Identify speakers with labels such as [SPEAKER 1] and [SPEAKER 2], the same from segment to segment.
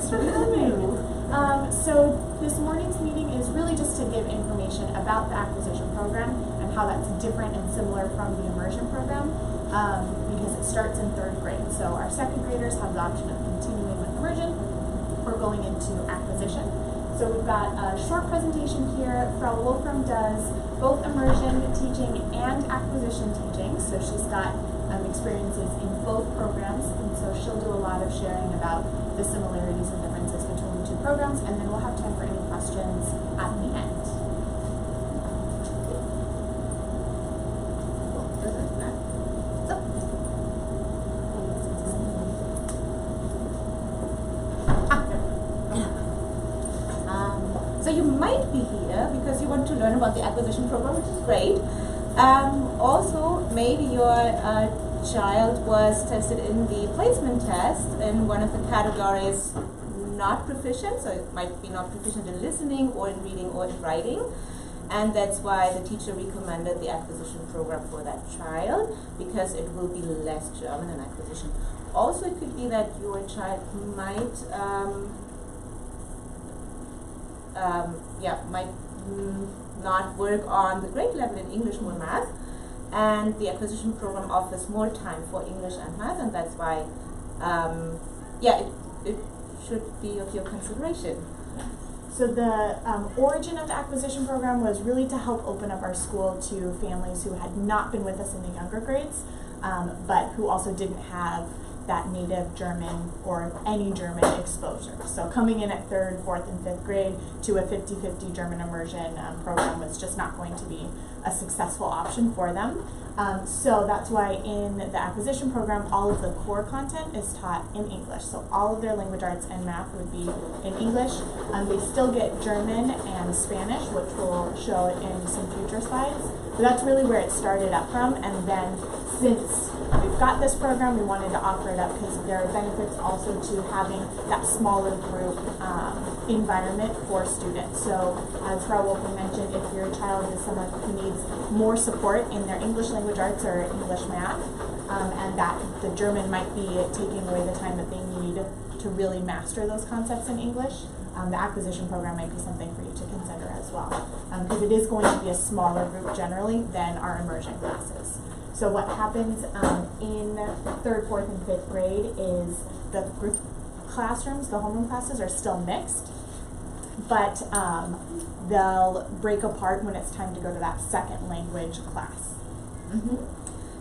[SPEAKER 1] Thanks for coming. So this morning's meeting is really just to give information about the acquisition program and how that's different and similar from the immersion program because it starts in 3rd grade. So our 2nd graders have the option of continuing with immersion or going into acquisition. So we've got a short presentation here. Frau Wolfram does both immersion teaching and acquisition teaching. So she's got experiences in both programs, and so she'll do a lot of sharing about the similarities and differences between the 2 programs, and then we'll have time for any questions at the end.
[SPEAKER 2] So you might be here because you want to learn about the acquisition program, which is great. Also, maybe your child was tested in the placement test in one of the categories not proficient, so it might be not proficient in listening or in reading or in writing, and that's why the teacher recommended the acquisition program for that child, because it will be less German in acquisition. Also, it could be that your child might not work on the grade level in English or math, and the acquisition program offers more time for English and math, and that's why it should be of your consideration.
[SPEAKER 1] So the origin of the acquisition program was really to help open up our school to families who had not been with us in the younger grades, but who also didn't have that native German or any German exposure. So coming in at 3rd, 4th, and 5th grade to a 50-50 German immersion program was just not going to be a successful option for them. So that's why in the acquisition program, all of the core content is taught in English. So all of their language arts and math would be in English. They still get German and Spanish, which we'll show in some future slides. So that's really where it started up from, and then since we've got this program, we wanted to offer it up because there are benefits also to having that smaller group environment for students. So as Frau Wolfram mentioned, if your child is someone who needs more support in their English language arts or English math, and that the German might be taking away the time that they need to really master those concepts in English, the acquisition program might be something for you to consider as well, because it is going to be a smaller group generally than our immersion classes. So what happens in 3rd, 4th, and 5th grade is the group classrooms, the homeroom classes, are still mixed, but they'll break apart when it's time to go to that 2nd language class.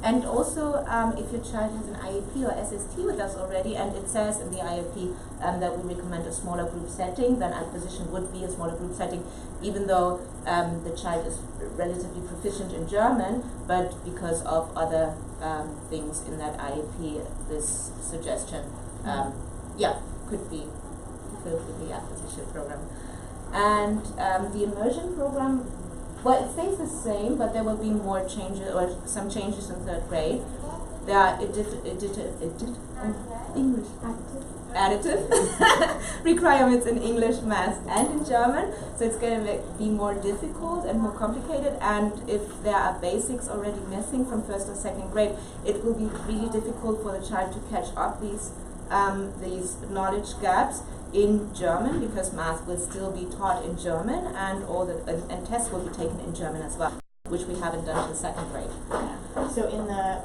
[SPEAKER 2] And also, if your child has an IEP or SST with us already, and it says in the IEP that we recommend a smaller group setting, then acquisition would be a smaller group setting, even though the child is relatively proficient in German, but because of other things in that IEP, this suggestion, could be fulfilled with the acquisition program. And the immersion program, well, it stays the same, but there will be more changes, or some changes in 3rd grade. There are additive requirements in English, math, and in German. So it's going to be more difficult and more complicated. And if there are basics already missing from 1st or 2nd grade, it will be really difficult for the child to catch up these knowledge gaps in German, because math will still be taught in German, and all the and tests will be taken in German as well, which we haven't done till 2nd grade.
[SPEAKER 1] So in the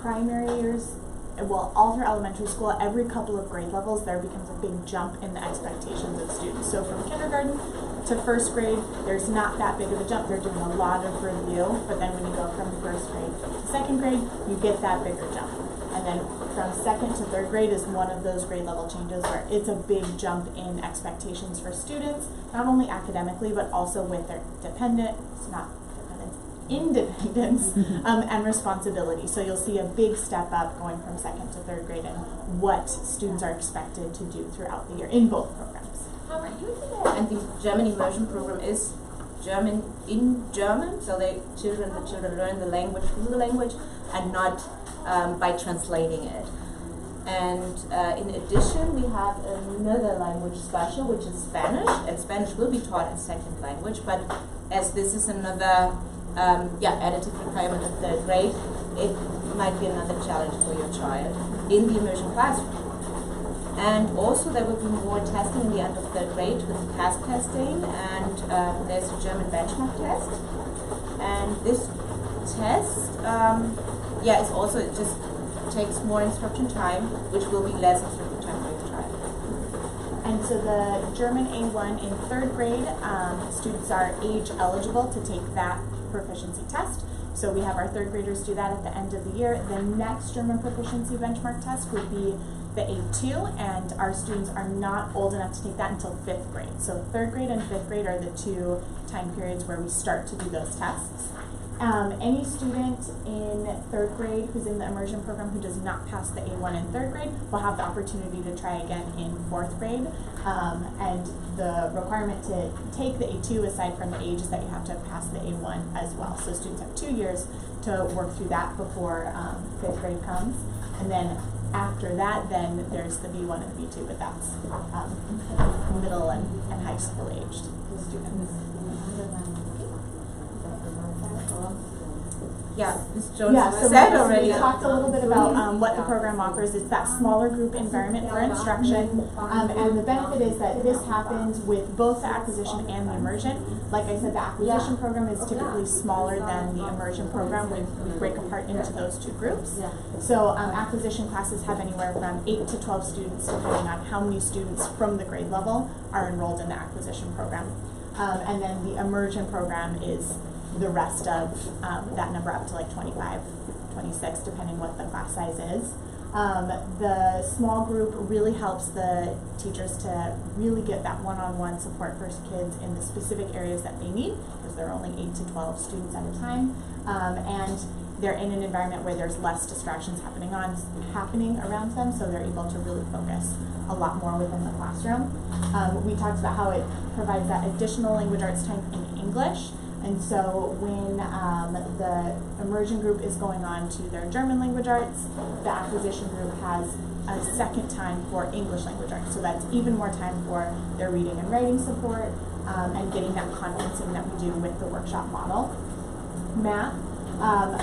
[SPEAKER 1] primary years, well, all through elementary school, every couple of grade levels, there becomes a big jump in the expectations of students. So from kindergarten to 1st grade, there's not that big of a jump. They're doing a lot of review, but then when you go from 1st grade to 2nd grade, you get that bigger jump. And then from 2nd to 3rd grade is one of those grade level changes where it's a big jump in expectations for students, not only academically, but also with their independence and responsibility. So you'll see a big step up going from 2nd to 3rd grade and what students are expected to do throughout the year in both programs.
[SPEAKER 2] And the German immersion program is German in German, so the children learn the language through the language and not by translating it. And in addition, we have another language special, which is Spanish, and Spanish will be taught in 2nd language, but as this is another additive requirement of 3rd grade, it might be another challenge for your child in the immersion classroom. And also there will be more testing in the end of 3rd grade with CAS testing, and there's a German benchmark test. And this test, it's also, it just takes more instruction time, which will be less instruction time for your child.
[SPEAKER 1] And so the German A1 in 3rd grade, students are age eligible to take that proficiency test. So we have our 3rd graders do that at the end of the year. The next German proficiency benchmark test would be the A2, and our students are not old enough to take that until 5th grade. So 3rd grade and 5th grade are the 2 time periods where we start to do those tests. Any student in 3rd grade who's in the immersion program who does not pass the A1 in 3rd grade will have the opportunity to try again in 4th grade. And the requirement to take the A2, aside from the age, is that you have to pass the A1 as well. So students have 2 years to work through that before 5th grade comes. And then after that, then there's the B1 and the B2, but that's middle and high school aged students.
[SPEAKER 2] Yeah, Ms. Jones said already.
[SPEAKER 1] We talked a little bit about what the program offers. It's that smaller group environment for instruction, and the benefit is that this happens with both the acquisition and the immersion. Like I said, the acquisition program is typically smaller than the immersion program when we break apart into those 2 groups. So acquisition classes have anywhere from 8 to 12 students, depending on how many students from the grade level are enrolled in the acquisition program. And then the immersion program is the rest of that number, up to like 25, 26, depending what the class size is. The small group really helps the teachers to really get that one-on-one support for kids in the specific areas that they need, because there are only 8 to 12 students at a time. And they're in an environment where there's less distractions happening around them, so they're able to really focus a lot more within the classroom. We talked about how it provides that additional language arts time in English. And so when the immersion group is going on to their German language arts, the acquisition group has a second time for English language arts. So that's even more time for their reading and writing support, and getting that conferencing that we do with the workshop model. Math,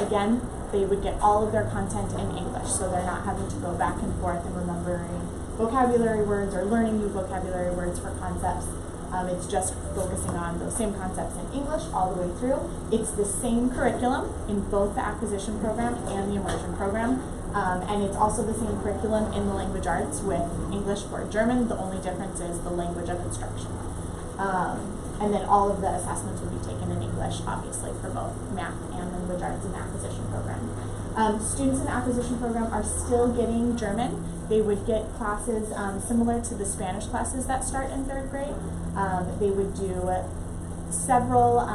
[SPEAKER 1] again, they would get all of their content in English, so they're not having to go back and forth and remembering vocabulary words or learning new vocabulary words for concepts. It's just focusing on those same concepts in English all the way through. It's the same curriculum in both the acquisition program and the immersion program. And it's also the same curriculum in the language arts with English or German. The only difference is the language of instruction. And then all of the assessments will be taken in English, obviously, for both math and language arts in the acquisition program. Students in the acquisition program are still getting German. They would get classes similar to the Spanish classes that start in 3rd grade. They would do several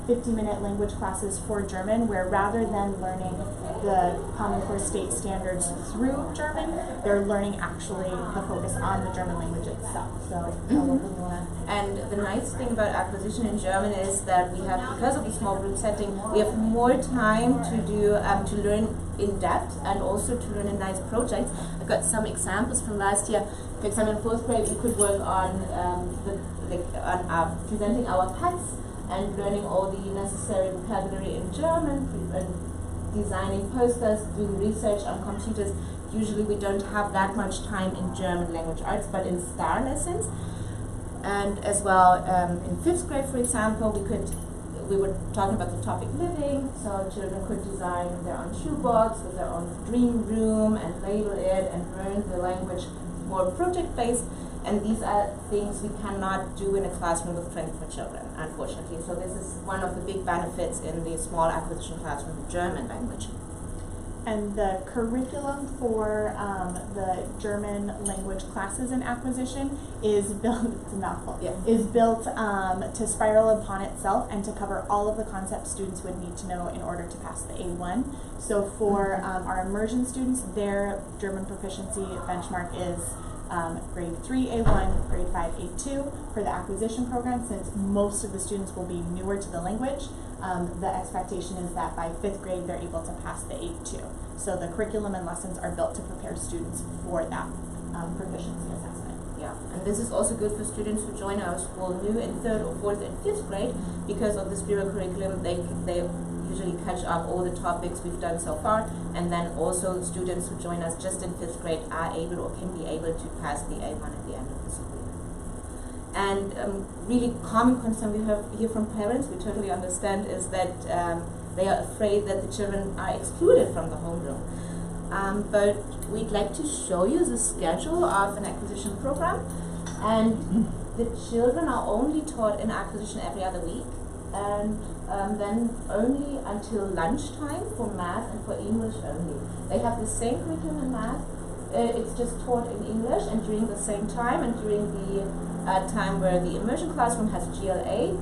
[SPEAKER 1] 50-minute language classes for German, where rather than learning the Common Core state standards through German, they're learning actually the focus on the German language itself. So,
[SPEAKER 2] and the nice thing about acquisition in German is that we have, because of the small group setting, we have more time to do to learn in depth and also to learn in nice projects. I've got some examples from last year. For example, in 4th grade, we could work on presenting our pets and learning all the necessary vocabulary in German, and designing posters, doing research on computers. Usually we don't have that much time in German language arts, but in STAR lessons. And as well, in 5th grade, for example, we were talking about the topic living, so children could design their own shoebox with their own dream room and label it and learn the language more project-based. And these are things we cannot do in a classroom with 24 children, unfortunately. So this is one of the big benefits in the small acquisition classroom with German language.
[SPEAKER 1] And the curriculum for the German language classes in acquisition is built, it's a mouthful, is built to spiral upon itself and to cover all of the concepts students would need to know in order to pass the A1. So for our immersion students, their German proficiency benchmark is grade 3 A1, grade 5 A2 for the acquisition program. Since most of the students will be newer to the language, the expectation is that by 5th grade they're able to pass the A2. So the curriculum and lessons are built to prepare students for that proficiency assessment.
[SPEAKER 2] Yeah, and this is also good for students who join our school new in 3rd or 4th and 5th grade. Because of this bureau curriculum, they usually catch up all the topics we've done so far, and then also students who join us just in 5th grade are able or can be able to pass the A1 at the end of the school year. And really common concern we hear from parents, we totally understand, is that they are afraid that the children are excluded from the homeroom. But we'd like to show you the schedule of an acquisition program, and the children are only taught in acquisition every other week, and then only until lunchtime for math and for English only. They have the same curriculum in math, it's just taught in English, and during the same time and during the time where the immersion classroom has GLA,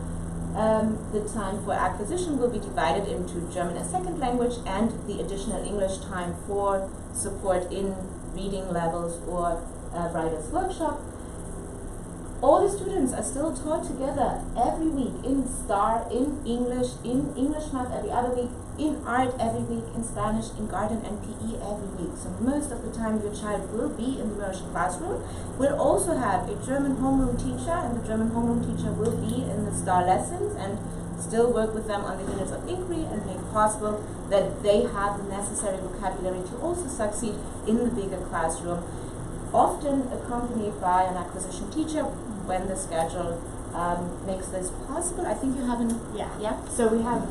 [SPEAKER 2] the time for acquisition will be divided into German as second language and the additional English time for support in reading levels or writer's workshop. All the students are still taught together every week in STAR, in English math every other week, in art every week, in Spanish, in garden and PE every week. So most of the time your child will be in the immersion classroom. We'll also have a German homeroom teacher, and the German homeroom teacher will be in the STAR lessons and still work with them on the units of inquiry and make possible that they have the necessary vocabulary to also succeed in the bigger classroom, often accompanied by an acquisition teacher when the schedule makes this possible. I think you have an... Yeah?
[SPEAKER 1] So we have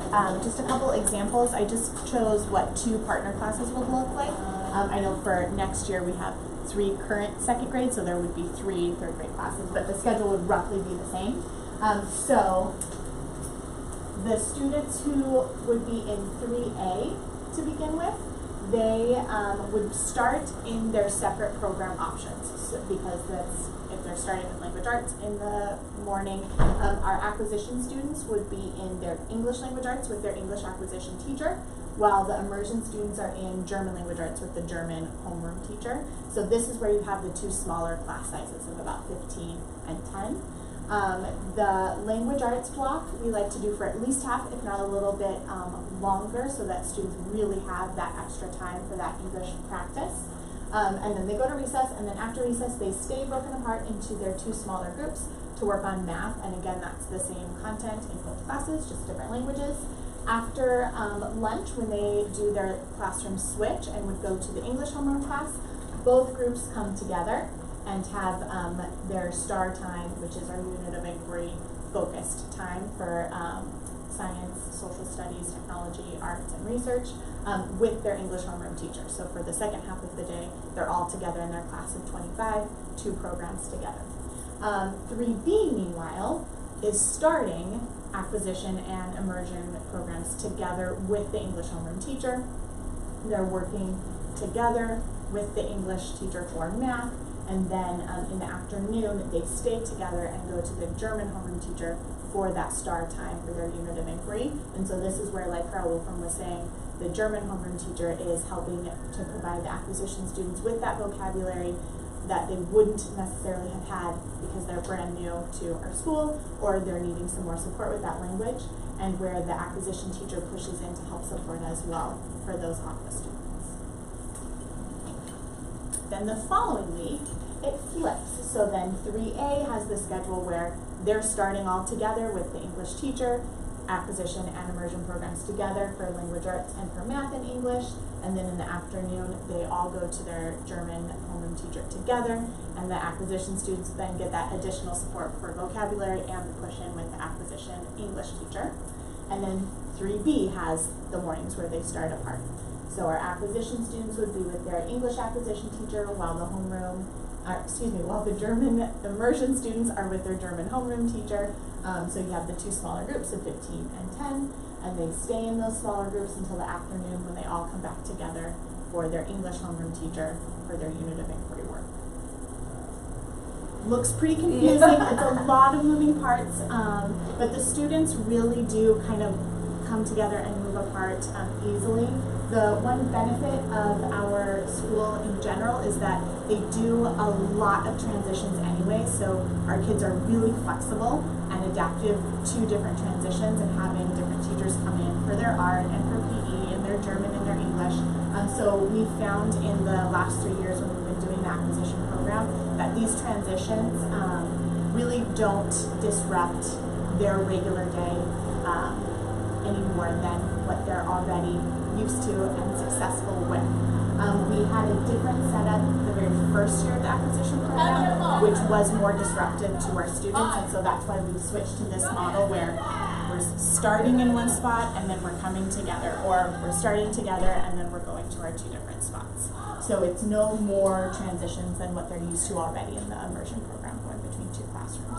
[SPEAKER 1] just a couple examples. I just chose what 2 partner classes would look like. I know for next year we have 3 current 2nd grade, so there would be 3 3rd grade classes, but the schedule would roughly be the same. So the students who would be in 3A to begin with, they would start in their separate program options, so because that's, if they're starting with language arts in the morning, our acquisition students would be in their English language arts with their English acquisition teacher, while the immersion students are in German language arts with the German homeroom teacher. So this is where you have the 2 smaller class sizes of about 15 and 10. The language arts block we like to do for at least half, if not a little bit longer, so that students really have that extra time for that English practice. And then they go to recess, and then after recess they stay broken apart into their 2 smaller groups to work on math, and again that's the same content in both classes, just different languages. After lunch, when they do their classroom switch and would go to the English homeroom class, both groups come together and have their STAR time, which is our unit of inquiry focused time for science, social studies, technology, arts, and research with their English homeroom teacher. So for the second half of the day, they're all together in their class of 25, 2 programs together. 3B, meanwhile, is starting acquisition and immersion programs together with the English homeroom teacher. They're working together with the English teacher for math, and then in the afternoon they stay together and go to the German homeroom teacher for that STAR time for their unit of inquiry. And so this is where, like Carl Wolfram was saying, the German homeroom teacher is helping to provide the acquisition students with that vocabulary that they wouldn't necessarily have had because they're brand new to our school, or they're needing some more support with that language, and where the acquisition teacher pushes in to help support as well for those aqua students. Then the following week, it flips. So then 3A has the schedule where they're starting all together with the English teacher, acquisition and immersion programs together for language arts and for math and English, and then in the afternoon they all go to their German homeroom teacher together, and the acquisition students then get that additional support for vocabulary and the push in with the acquisition English teacher. And then 3B has the mornings where they start apart. So our acquisition students would be with their English acquisition teacher, while the while the German immersion students are with their German homeroom teacher. So you have the 2 smaller groups of 15 and 10, and they stay in those smaller groups until the afternoon when they all come back together for their English homeroom teacher for their unit of inquiry work. Looks pretty confusing. It's a lot of moving parts, but the students really do kind of come together and move apart easily. The one benefit of our school in general is that they do a lot of transitions anyway, so our kids are really flexible and adaptive to different transitions, and having different teachers come in for their art and for PE and their German and their English. So we found in the last 3 years when we've been doing the acquisition program that these transitions really don't disrupt their regular day any more than what they're already used to and successful with. We had a different setup the very first year of the acquisition program, which was more disruptive to our students, and so that's why we switched to this model where we're starting in one spot and then we're coming together, or we're starting together and then we're going to our two different spots. So it's no more transitions than what they're used to already in the immersion program, going between two classrooms.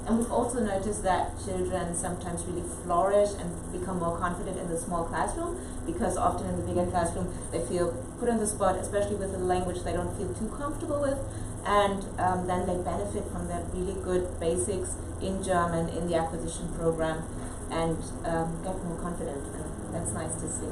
[SPEAKER 2] And we've also noticed that children sometimes really flourish and become more confident in the small classroom, because often in the bigger classroom they feel put on the spot, especially with a language they don't feel too comfortable with, and then they benefit from that really good basics in German in the acquisition program and get more confident, and that's nice to see.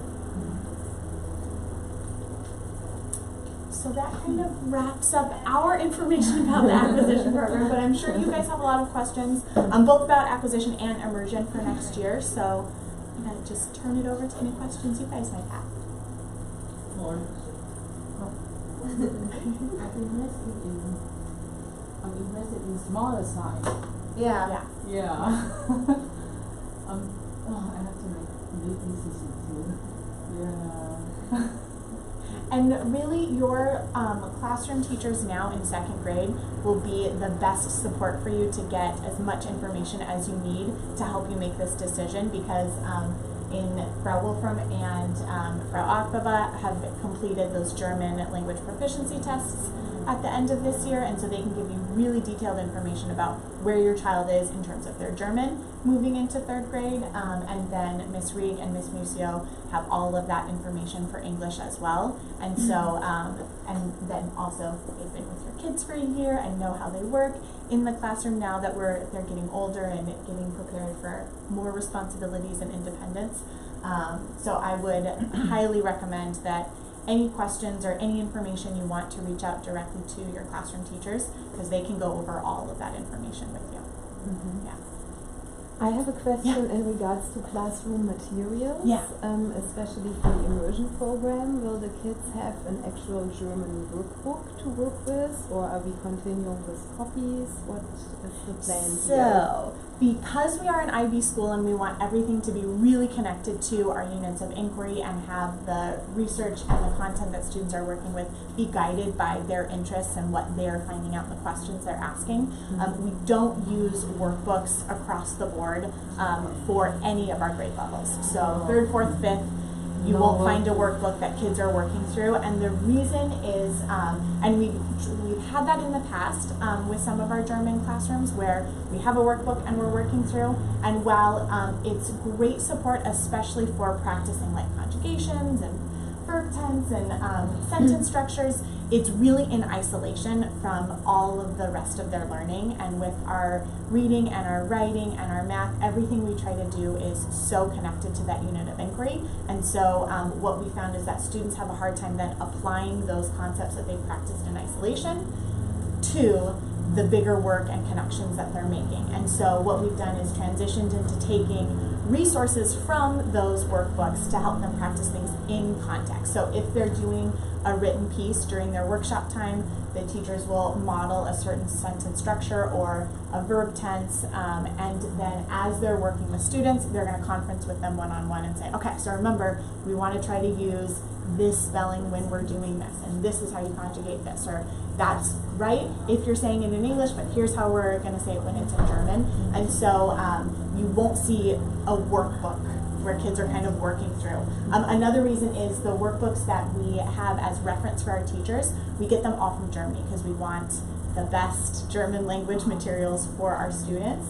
[SPEAKER 1] So that kind of wraps up our information about the acquisition program, but I'm sure you guys have a lot of questions, both about acquisition and immersion for next year. So I'm going to just turn it over to any questions you guys might have.
[SPEAKER 3] I'm interested in smaller size.
[SPEAKER 2] Yeah.
[SPEAKER 3] Yeah. I have to make big decisions too. Yeah.
[SPEAKER 1] And really, your classroom teachers now in second grade will be the best support for you to get as much information as you need to help you make this decision, because in Frau Wolfram and Frau Akbaba have completed those German language proficiency tests at the end of this year, and so they can give you really detailed information about where your child is in terms of their German moving into third grade, and then Miss Rieg and Miss Musio have all of that information for English as well. And so, and then also they've been with your kids for a year and know how they work in the classroom now that they're getting older and getting prepared for more responsibilities and independence. So I would highly recommend that any questions or any information you want to reach out directly to your classroom teachers, because they can go over all of that information with you.
[SPEAKER 4] Mm-hmm.
[SPEAKER 1] Yeah.
[SPEAKER 4] I have a question in regards to classroom materials, especially for the immersion program. Will the kids have an actual German workbook to work with, or are we continuing with copies? What is the plan
[SPEAKER 1] So, because we are an IB school and we want everything to be really connected to our units of inquiry and have the research and the content that students are working with be guided by their interests and what they're finding out in the questions they're asking, we don't use workbooks across the board for any of our grade levels. So third, fourth, fifth, you won't find a workbook that kids are working through, and the reason is, and we've had that in the past with some of our German classrooms where we have a workbook and we're working through, and while it's great support, especially for practicing like conjugations and verb tense and sentence structures, it's really in isolation from all of the rest of their learning. And with our reading and our writing and our math, everything we try to do is so connected to that unit of inquiry. And so what we found is that students have a hard time then applying those concepts that they've practiced in isolation to the bigger work and connections that they're making. And so what we've done is transitioned into taking resources from those workbooks to help them practice things in context. So if they're doing a written piece during their workshop time, the teachers will model a certain sentence structure or a verb tense, and then as they're working with students, they're going to conference with them one-on-one and say, okay, so remember, we want to try to use this spelling when we're doing this, and this is how you conjugate this, or that's right if you're saying it in English, but here's how we're going to say it when it's in German. And so you won't see a workbook where kids are kind of working through. Another reason is the workbooks that we have as reference for our teachers, we get them all from Germany because we want the best German language materials for our students,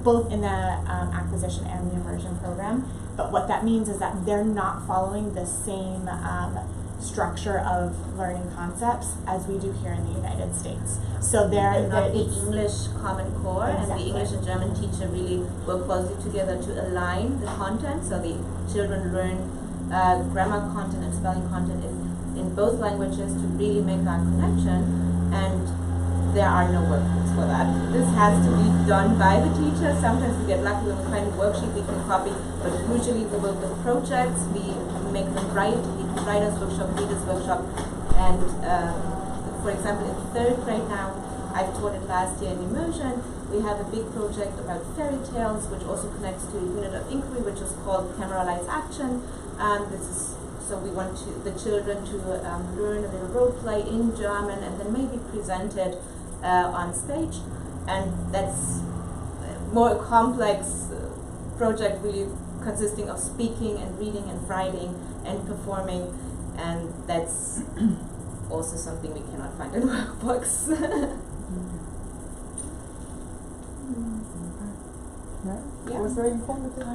[SPEAKER 1] both in the acquisition and the immersion program. But what that means is that they're not following the same structure of learning concepts as we do here in the United States. So
[SPEAKER 2] the English Common Core and the English and German teacher really work closely together to align the content, so the children learn grammar content and spelling content in both languages to really make that connection, and there are no workbooks for that. This has to be done by the teacher. Sometimes we get lucky when we find a worksheet we can copy, but usually we work with projects, we make them write, we do writer's workshop, reader's workshop, and for example, in 3rd grade now, I've taught it last year in Immersion. We have a big project about fairy tales, which also connects to a unit of inquiry, which is called Camera Lights Action. This is so we want the children to learn a little role play in German and then maybe present it on stage. And that's more a complex project, really consisting of speaking and reading and writing and performing, and that's also something we cannot find in workbooks.
[SPEAKER 3] It was very informative.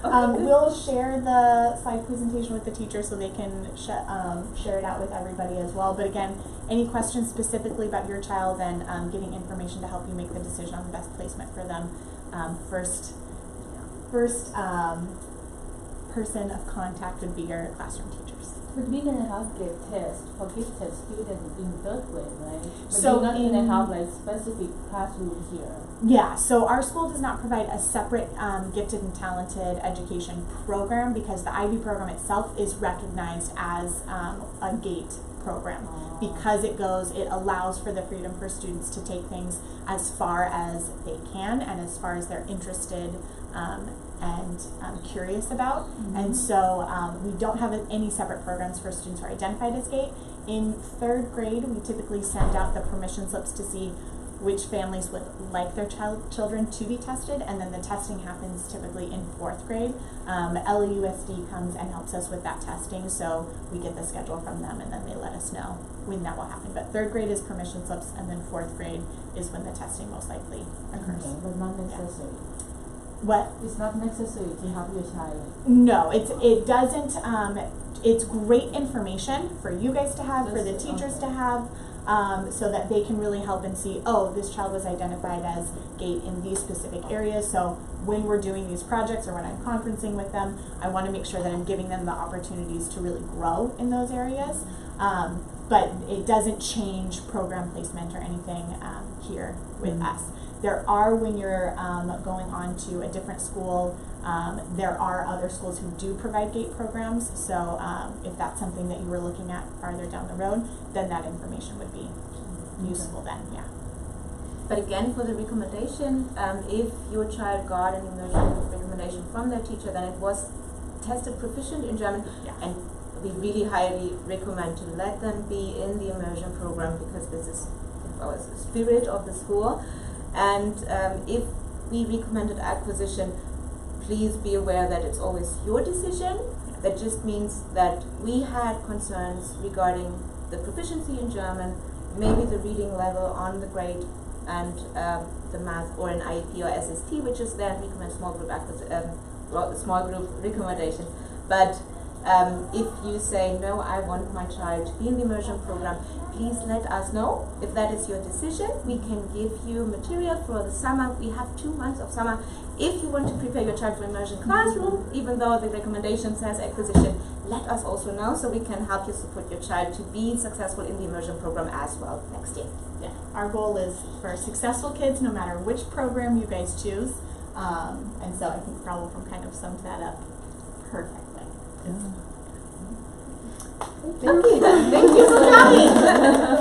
[SPEAKER 1] We'll share the slide presentation with the teachers so they can share it out with everybody as well. But again, any questions specifically about your child and getting information to help you make the decision on the best placement for them. First person of contact would be your classroom teachers.
[SPEAKER 5] But we're gonna have GICS test for gifted students in 3rd grade, right? But
[SPEAKER 1] So
[SPEAKER 5] you're not gonna have like specific classroom here.
[SPEAKER 1] Yeah, so our school does not provide a separate gifted and talented education program because the IB program itself is recognized as a GATE program. Because it allows for the freedom for students to take things as far as they can and as far as they're interested and curious about. And so we don't have any separate programs for students who are identified as GATE. In 3rd grade, we typically send out the permission slips to see which families would like their children to be tested, and then the testing happens typically in 4th grade. LAUSD comes and helps us with that testing, so we get the schedule from them and then they let us know when that will happen. But 3rd grade is permission slips, and then 4th grade is when the testing most likely occurs.
[SPEAKER 5] Okay, but not necessary.
[SPEAKER 1] What?
[SPEAKER 5] It's not necessary to have your child.
[SPEAKER 1] No, it doesn't. It's great information for you guys to have, for the teachers to have, so that they can really help and see, oh, this child was identified as GATE in these specific areas. So when we're doing these projects or when I'm conferencing with them, I want to make sure that I'm giving them the opportunities to really grow in those areas. But it doesn't change program placement or anything here with us. There are, when you're going on to a different school, there are other schools who do provide GATE programs. So if that's something that you were looking at farther down the road, then that information would be useful then, yeah.
[SPEAKER 2] But again, for the recommendation, if your child got an immersion recommendation from their teacher, then it was tested proficient in German, and we really highly recommend to let them be in the immersion program because this is the spirit of the school. And if we recommended acquisition, please be aware that it's always your decision. That just means that we had concerns regarding the proficiency in German, maybe the reading level on the grade, and the math or an IEP or SST, which is then recommend small group small group recommendation. But if you say, no, I want my child to be in the immersion program, please let us know. If that is your decision, we can give you material for the summer. We have 2 months of summer. If you want to prepare your child for immersion classroom, even though the recommendation says acquisition, let us also know so we can help you support your child to be successful in the immersion program as well next year.
[SPEAKER 1] Yeah, our goal is for successful kids no matter which program you guys choose. And so I think Frau kind of summed that up perfectly.
[SPEAKER 3] Yeah.
[SPEAKER 2] Thank you for coming.